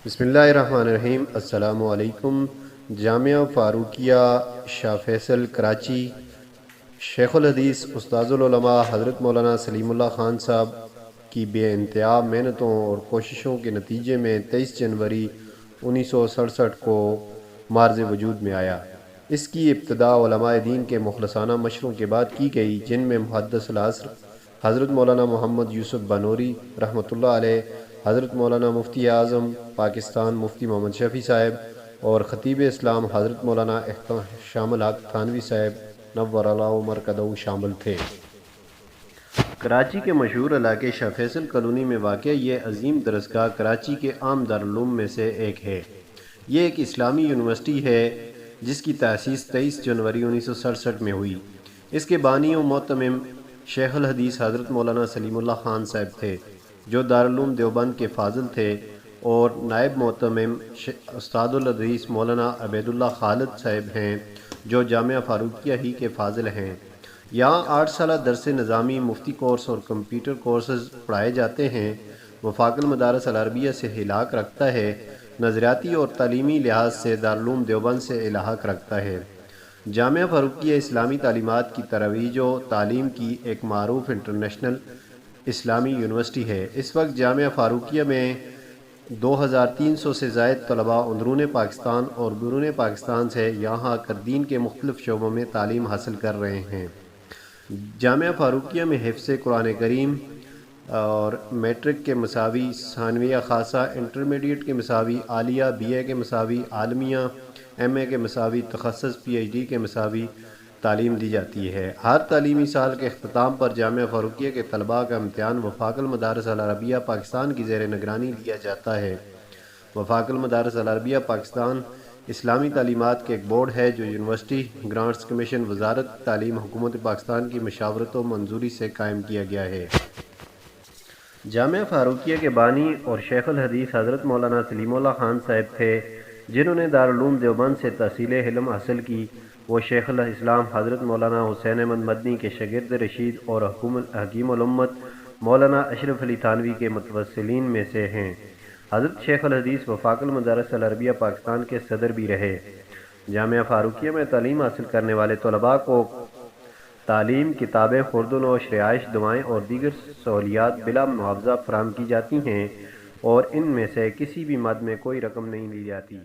بسم اللہ الرحمن الرحیم۔ السلام علیکم۔ جامعہ فاروقیہ شاہ فیصل کراچی، شیخ الحدیث استاذ العلماء حضرت مولانا سلیم اللہ خان صاحب کی بے انتہا محنتوں اور کوششوں کے نتیجے میں 23 جنوری 1967 کو مارز وجود میں آیا۔ اس کی ابتدا علماء دین کے مخلصانہ مشوروں کے بعد کی گئی، جن میں محدث العصر حضرت مولانا محمد یوسف بانوری رحمۃ اللہ علیہ، حضرت مولانا مفتی اعظم پاکستان مفتی محمد شفیع صاحب اور خطیب اسلام حضرت مولانا احتشام الحق تھانوی صاحب نور اللہ مرکزہ شامل تھے۔ کراچی کے مشہور علاقے شاہ فیصل کالونی میں واقع یہ عظیم درسگاہ کراچی کے عام دارالعلوم میں سے ایک ہے۔ یہ ایک اسلامی یونیورسٹی ہے جس کی تاسیس 23 جنوری 1967 میں ہوئی۔ اس کے بانی و معتمم شیخ الحدیث حضرت مولانا سلیم اللہ خان صاحب تھے، جو دارالعلوم دیوبند کے فاضل تھے، اور نائب معتمم استاد الحدیث مولانا عبید اللہ خالد صاحب ہیں، جو جامعہ فاروقیہ ہی کے فاضل ہیں۔ یہاں 8 سالہ درس نظامی، مفتی کورس اور کمپیوٹر کورسز پڑھائے جاتے ہیں۔ وفاق المدارس العربیہ سے الحاق رکھتا ہے۔ نظریاتی اور تعلیمی لحاظ سے دارالعلوم دیوبند سے الحاق رکھتا ہے۔ جامعہ فاروقیہ اسلامی تعلیمات کی ترویج و تعلیم کی ایک معروف انٹرنیشنل اسلامی یونیورسٹی ہے۔ اس وقت جامعہ فاروقیہ میں 2300 سے زائد طلباء اندرون پاکستان اور بیرون پاکستان سے یہاں آ کر دین کے مختلف شعبوں میں تعلیم حاصل کر رہے ہیں۔ جامعہ فاروقیہ میں حفظ قرآن کریم اور میٹرک کے مساوی، ثانویہ خاصہ، انٹرمیڈیٹ کے مساوی، عالیہ بی اے کے مساوی، عالمیہ ایم اے کے مساوی، تخصص پی ایچ ڈی کے مساوی تعلیم دی جاتی ہے۔ ہر تعلیمی سال کے اختتام پر جامعہ فاروقیہ کے طلباء کا امتحان وفاق المدارس العربیہ پاکستان کی زیر نگرانی لیا جاتا ہے۔ وفاق المدارس العربیہ پاکستان اسلامی تعلیمات کے ایک بورڈ ہے جو یونیورسٹی گرانٹس کمیشن وزارت تعلیم حکومت پاکستان کی مشاورت و منظوری سے قائم کیا گیا ہے۔ جامعہ فاروقیہ کے بانی اور شیخ الحدیث حضرت مولانا سلیم اللہ خان صاحب تھے، جنہوں نے دارالعلوم دیوبند سے تحصیل علم حاصل کی۔ وہ شیخ الاسلام حضرت مولانا حسین احمد مدنی کے شاگرد رشید اور حکیم الامت مولانا اشرف علی تھانوی کے متوسلین میں سے ہیں۔ حضرت شیخ الحدیث وفاق المدارس العربیہ پاکستان کے صدر بھی رہے۔ جامعہ فاروقیہ میں تعلیم حاصل کرنے والے طلباء کو تعلیم، کتابیں، خورد و نوش، رہائش، دعائیں اور دیگر سہولیات بلا معاوضہ فراہم کی جاتی ہیں، اور ان میں سے کسی بھی مد میں کوئی رقم نہیں لی جاتی۔